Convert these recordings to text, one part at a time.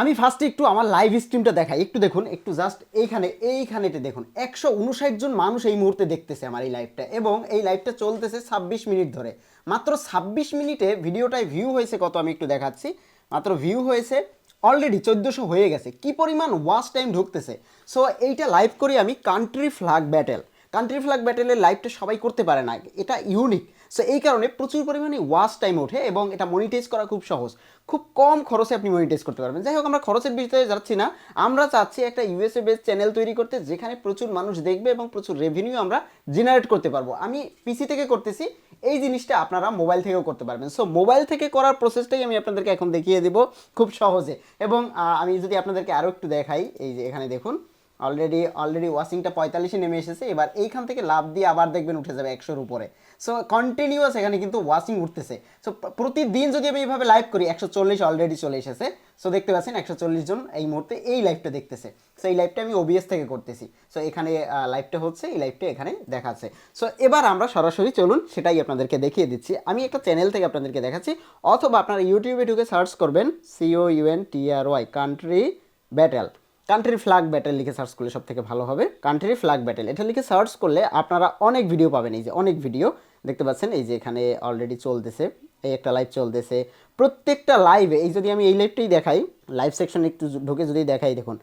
আমি ফার্স্টে একটু আমার লাইভ স্ট্রিমটা দেখাই, একটু দেখুন, একটু জাস্ট এইখানেতে দেখুন 159 জন মানুষ এই মুহূর্তে দেখতেছে আমার এই লাইভটা, এবং এই লাইভটা চলতেছে 26 মিনিট ধরে। মাত্র 26 মিনিটে ভিডিওটায় ভিউ হয়েছে কত আমি একটু দেখাচ্ছি। মাত্র ভিউ হয়েছে অলরেডি 1400 হয়ে গেছে। কি পরিমাণ ওয়াচ টাইম ঢুকতেছে। সো এইটা লাইভ করি আমি country flag battle. Country flag ব্যাটেলের লাইভটা সবাই করতে পারে না, এটা ইউনিক। সো এই কারণে প্রচুর পরিমাণে ওয়াচ টাইম ওঠে এবং এটা মনিটাইজ করা খুব সহজ। খুব কম খরচে আপনি মনিটাইজ করতে পারবেন। যাই হোক, আমরা খরচের বিষয়ে যাচ্ছি না। আমরা চাচ্ছি একটা ইউএসএ বেস চ্যানেল তৈরি করতে, যেখানে প্রচুর মানুষ দেখবে এবং প্রচুর রেভিনিউ আমরা জেনারেট করতে পারবো। আমি পিসি থেকে করতেছি, এই জিনিসটা আপনারা মোবাইল থেকেও করতে পারবেন। সো মোবাইল থেকে করার প্রসেসটাই আমি আপনাদেরকে এখন দেখিয়ে দেবো খুব সহজে। এবং আমি যদি আপনাদেরকে আরও একটু দেখাই, এই যে এখানে দেখুন অলরেডি ওয়াশিংটা 45-এ নেমে এসেছে। এবার এইখান থেকে লাভ দিয়ে আবার দেখবেন উঠে যাবে 100-র উপরে। সো কন্টিনিউয়াস এখানে কিন্তু ওয়াশিং উঠতেছে। সো প্রতিদিন যদি আমি এইভাবে লাইভ করি, 140 অলরেডি চলে এসেছে। সো দেখতে পাচ্ছেন 140 জন এই মুহূর্তে এই লাইভটা দেখতেছে। সো এই লাইভটা আমি ওবিএস থেকে করতেছি। সো এখানে লাইভটা হচ্ছে, এই লাইভটা এখানে দেখাচ্ছে। সো এবার আমরা সরাসরি চলুন সেটাই আপনাদেরকে দেখিয়ে দিচ্ছি। আমি একটা চ্যানেল থেকে আপনাদেরকে দেখাচ্ছি, অথবা আপনারা ইউটিউবে ঢুকে সার্চ করবেন COUNTRY country battle, country flag battle লিখে সার্চ করলে সব থেকে ভালো হবে। কান্ট্রি ফ্ল্যাগ ব্যাটেল এটা লিখে সার্চ করলে আপনারা অনেক ভিডিও পাবেন। এই যে অনেক ভিডিও দেখতে পাচ্ছেন, এই যে এখানে অলরেডি চলতেছে, এই একটা লাইভ চলতেছে। প্রত্যেকটা লাইভে, এই যদি আমি এই লাইভটাই দেখাই, লাইভ সেকশন একটু ঢুকে যদি দেখাই, দেখুন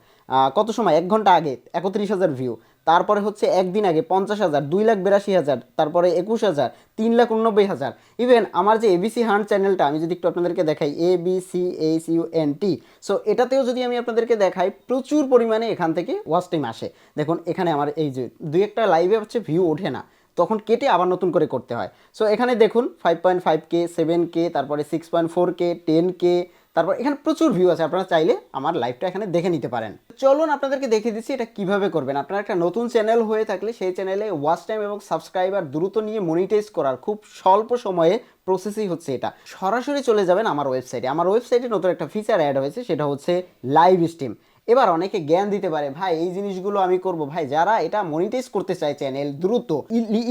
কত সময়, 1 ঘন্টা আগে 31,000 ভিউ, তারপরে হচ্ছে একদিন আগে 50,000, 2,82,000, তারপরে 21,000, 3,89,000। ইভেন আমার যে এবিসি হান্ট চ্যানেলটা, আমি যদি একটু আপনাদেরকে দেখাই, ABCHUNT, সো এটাতেও যদি আমি আপনাদেরকে দেখাই, প্রচুর পরিমাণে এখান থেকে ওয়াচ টাইম আসে। দেখুন এখানে আমার এই যে দুই একটা লাইভে হচ্ছে ভিউ ওঠে না, তখন কেটে আবার নতুন করে করতে হয়। সো এখানে দেখুন 5.5K, 7K, তারপরে 6.4K, 10K, তারপর এখানে প্রচুর ভিউ আছে। আপনারা চাইলে আমার লাইভটা এখানে দেখে নিতে পারেন। চলুন আপনাদেরকে দেখিয়ে দিচ্ছি এটা কিভাবে করবেন। আপনারা একটা নতুন চ্যানেল হয়ে থাকলে সেই চ্যানেলে ওয়াচ টাইম এবং সাবস্ক্রাইবার দ্রুত নিয়ে মনিটাইজ করার খুব স্বল্প সময়ে প্রসেসই হচ্ছে এটা। সরাসরি চলে যাবেন আমার ওয়েবসাইটে। আমার ওয়েবসাইটে নতুন একটা ফিচার অ্যাড হয়েছে, সেটা হচ্ছে লাইভ স্ট্রিম। এবার অনেকে জ্ঞান দিতে পারে, ভাই এই জিনিসগুলো আমি করব। ভাই যারা এটা মনিটাইজ করতে চায় চ্যানেল দ্রুত,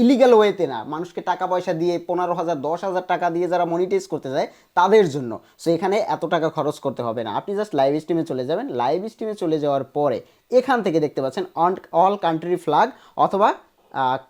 ইলিগাল ওয়েতে না, মানুষকে টাকা পয়সা দিয়ে 15,000 10,000 টাকা দিয়ে যারা মনিটাইজ করতে চায় তাদের জন্য, সো এখানে এত টাকা খরচ করতে হবে না। আপনি জাস্ট লাইভ স্ট্রিমে চলে যাবেন। লাইভ স্ট্রিমে চলে যাওয়ার পরে এখান থেকে দেখতে পাচ্ছেন অল কান্ট্রি ফ্ল্যাগ অথবা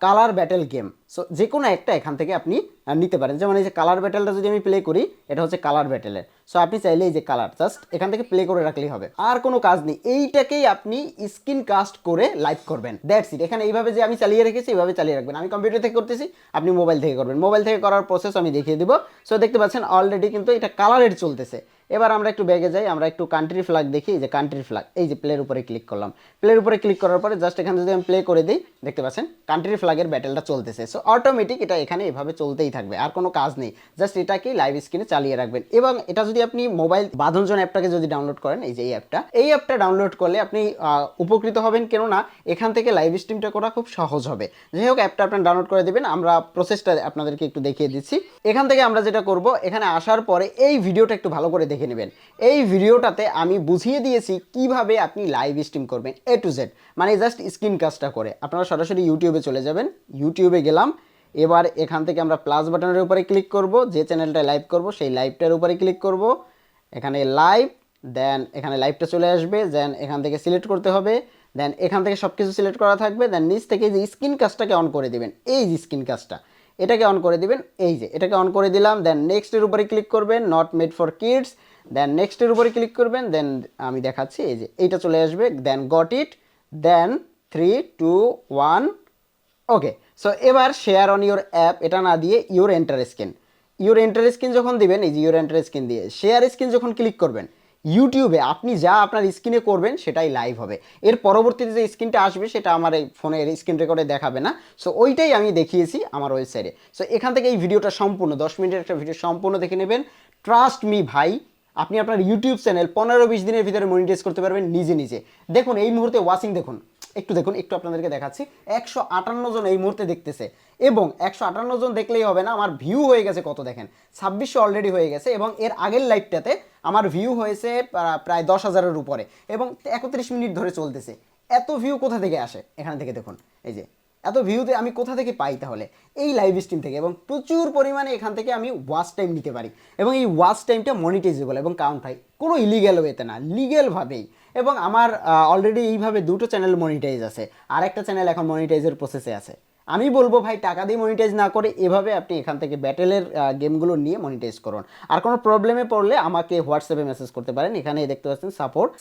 কালার ব্যাটেল গেম। সো যে কোনো একটা এখান থেকে আপনি নিতে পারেন। যেমন এই যে কালার ব্যাটেলটা যদি আমি প্লে করি, এটা হচ্ছে কালার ব্যাটেলের। সো আপনি চাইলে এই যে কালার জাস্ট এখান থেকে প্লে করে রাখলেই হবে, আর কোনো কাজ নেই। এইটাকেই আপনি স্ক্রিন কাস্ট করে লাইভ করবেন, দ্যাটস ইট। এখানে এইভাবে যে আমি চালিয়ে রেখেছি এইভাবে চালিয়ে রাখবেন। আমি কম্পিউটার থেকে করতেছি, আপনি মোবাইল থেকে করবেন। মোবাইল থেকে করার প্রসেস আমি দেখিয়ে দিব। সো দেখতে পাচ্ছেন অলরেডি কিন্তু এটা কালারের চলতেছে। এবার আমরা একটু ব্যাগে যাই, আমরা একটু কান্ট্রি ফ্ল্যাগ দেখি। এই যে কান্ট্রি ফ্ল্যাগ, এই যে প্লের উপরে ক্লিক করলাম। প্লের উপরে ক্লিক করার পরে জাস্ট এখানে যদি আমি প্লে করে দিই, দেখতে পাচ্ছেন কান্ট্রি ফ্ল্যাগের ব্যাটেলটা চলতেছে। সো অটোমেটিক এটা এখানে এভাবে চলতেই থাকবে, আর কোনো কাজ নেই। জাস্ট এটাকে লাইভ স্ক্রিনে চালিয়ে রাখবেন। এবং এটা যদি আপনি মোবাইল বাঁধনজন অ্যাপটাকে যদি ডাউনলোড করেন, এই যে এই অ্যাপটা ডাউনলোড করলে আপনি উপকৃত হবেন, কেননা এখান থেকে লাইভ স্ট্রিমটা করা খুব সহজ হবে। যাই হোক, অ্যাপটা আপনার ডাউনলোড করে দেবেন। আমরা প্রসেসটা আপনাদেরকে একটু দেখিয়ে দিচ্ছি। এখান থেকে আমরা যেটা করব, এখানে আসার পরে এই ভিডিওটা একটু ভালো করে দেখে নেবেন। এই ভিডিওটাতে আমি বুঝিয়ে দিয়েছি কিভাবে আপনি লাইভ স্ট্রিম করবেন A to Z, মানে জাস্ট স্ক্রিন কাস্টটা করে। আপনারা সরাসরি ইউটিউবে চলে যাবেন। ইউটিউবে গেলাম। এবার এখান থেকে আমরা প্লাস বাটনের উপরে ক্লিক করব, যে চ্যানেলটায় লাইভ করব সেই লাইভটার উপরে ক্লিক করব। এখানে লাইভ, দেন এখানে লাইভটা চলে আসবে। দেন এখান থেকে সিলেক্ট করতে হবে। দেন এখান থেকে সব কিছু সিলেক্ট করা থাকবে। দেন নিচ থেকে যে স্ক্রিন কাস্টটাকে অন করে দেবেন, এই যে স্ক্রিন কাস্টটা, এটাকে অন করে দিবেন। এই যে এটাকে অন করে দিলাম। দেন নেক্সটের উপরে ক্লিক করবেন, নট মেড ফর কিডস। দেন নেক্সটের উপরে ক্লিক করবেন। দেন আমি দেখাচ্ছি, এই যে এইটা চলে আসবে। Then got it. Then 3 2 1, okay. So এবার শেয়ার অন ইউর অ্যাপ এটা না দিয়ে ইউর এন্টার স্ক্রিন, যখন দিবেন, এই যে ইউর এন্টার স্ক্রিন দিয়ে শেয়ার স্ক্রিন যখন ক্লিক করবেন, ইউটিউবে আপনি যা আপনার স্ক্রিনে করবেন সেটাই লাইভ হবে। এর পরবর্তীতে যে স্ক্রিনটা আসবে সেটা আমার এই ফোনের স্ক্রিন রেকর্ডে দেখাবে না। সো ওইটাই আমি দেখিয়েছি আমার ওয়েবসাইটে। সো এখান থেকে এই ভিডিওটা সম্পূর্ণ 10 মিনিটের একটা ভিডিও সম্পূর্ণ দেখে নেবেন। ট্রাস্ট মি ভাই, আপনি আপনার ইউটিউব চ্যানেল 15-20 দিনের ভিতরে মনিটাইজ করতে পারবেন নিজে নিজে। দেখুন এই মুহূর্তে ওয়াচিং দেখুন, একটু আপনাদেরকে দেখাচ্ছি। 158 জন এই মুহূর্তে দেখতেছে, এবং 158 জন দেখলেই হবে না, আমার ভিউ হয়ে গেছে কত দেখেন, 2600 অলরেডি হয়ে গেছে। এবং এর আগের লাইভটাতে আমার ভিউ হয়েছে প্রায় 10,000-এর উপরে, এবং 31 মিনিট ধরে চলতেছে। এত ভিউ কোথা থেকে আসে? এখান থেকে দেখুন, এই যে এত ভিউতে আমি কোথা থেকে পাই তাহলে? এই লাইভ স্ট্রিম থেকে, এবং প্রচুর পরিমাণে এখান থেকে আমি ওয়াচ টাইম নিতে পারি, এবং এই ওয়াচ টাইমটা মনিটাইজেবল এবং কাউন্ট হয় কোনো ইলিগ্যাল ওয়েতে না, লিগ্যালভাবেই। এবং আমার অলরেডি এইভাবে দুটো চ্যানেল মনিটাইজ আছে, আর একটা চ্যানেল এখন মনিটাইজের প্রসেসে আছে। আমি বলবো ভাই টাকা দিয়ে মনিটাইজ না করে এভাবে আপনি এখান থেকে ব্যাটেলের গেমগুলো নিয়ে মনিটাইজ করুন। আর কোনো প্রবলেমে পড়লে আমাকে হোয়াটসঅ্যাপে মেসেজ করতে পারেন, এখানে দেখতে পাচ্ছেন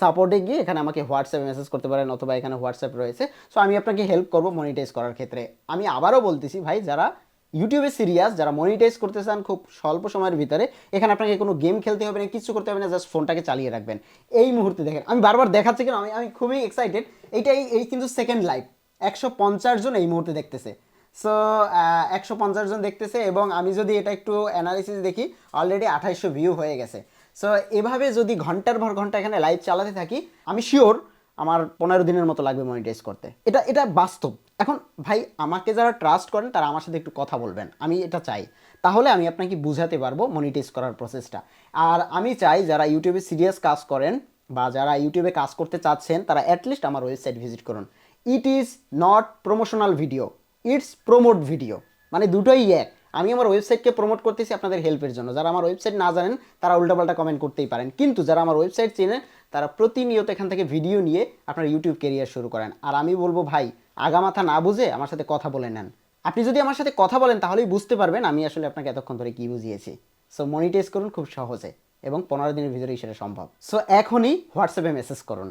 সাপোর্টে গিয়ে এখানে আমাকে হোয়াটসঅ্যাপে মেসেজ করতে পারেন, অথবা এখানে হোয়াটসঅ্যাপ রয়েছে। সো আমি আপনাকে হেল্প করবো মনিটাইজ করার ক্ষেত্রে। আমি আবারও বলতেছি ভাই, যারা ইউটিউবে সিরিয়াস, যারা মনিটাইজ করতে চান খুব স্বল্প সময়ের ভিতরে, এখানে আপনাকে কোনো গেম খেলতে হবে না, কিছু করতে হবে না, জাস্ট ফোনটাকে চালিয়ে রাখবেন। এই মুহূর্তে দেখেন আমি বারবার দেখাচ্ছি কেন, আমি আমি খুবই এক্সাইটেড। এই কিন্তু সেকেন্ড লাইভ, 150 জন এই মুহূর্তে দেখতেছে। সো 150 জন দেখতেছে, এবং আমি যদি এটা একটু অ্যানালিসিস দেখি, অলরেডি 2800 ভিউ হয়ে গেছে। সো এভাবে যদি ঘন্টার পর ঘন্টা এখানে লাইভ চালাতে থাকি, আমি শিওর আমার 15 দিনের মতো লাগবে মনিটাইজ করতে। এটা এটা বাস্তব। এখন ভাই আমাকে যারা ট্রাস্ট করেন তারা আমার সাথে একটু কথা বলবেন, আমি এটা চাই। তাহলে আমি আপনাকে বুঝাতে পারবো মনিটাইজ করার প্রসেসটা। আর আমি চাই যারা ইউটিউবে সিরিয়াস কাজ করেন বা যারা ইউটিউবে কাজ করতে চাচ্ছেন, তারা অ্যাটলিস্ট আমার ওয়েবসাইট ভিজিট করুন। It is not promotional video, it's promote video, মানে দুটোই এক। আমি আমার ওয়েবসাইটকে প্রমোট করতেছি আপনাদের হেল্পের জন্য। যারা আমার ওয়েবসাইট না জানেন তারা উল্টাপাল্টা কমেন্ট করতেই পারেন, কিন্তু যারা আমার ওয়েবসাইট চেনেন তারা প্রতিনিয়ত এখান থেকে ভিডিও নিয়ে আপনার ইউটিউব কেরিয়ার শুরু করেন। আর আমি বলবো ভাই, আগামাথা না বুঝে আমার সাথে কথা বলে নেন। আপনি যদি আমার সাথে কথা বলেন তাহলেই বুঝতে পারবেন আমি আসলে আপনাকে এতক্ষণ ধরে কী বুঝিয়েছি। সো মনিটাইজ করুন খুব সহজে, এবং 15 দিনের ভিতরেই সেটা সম্ভব। সো এখনই হোয়াটসঅ্যাপে মেসেজ করুন।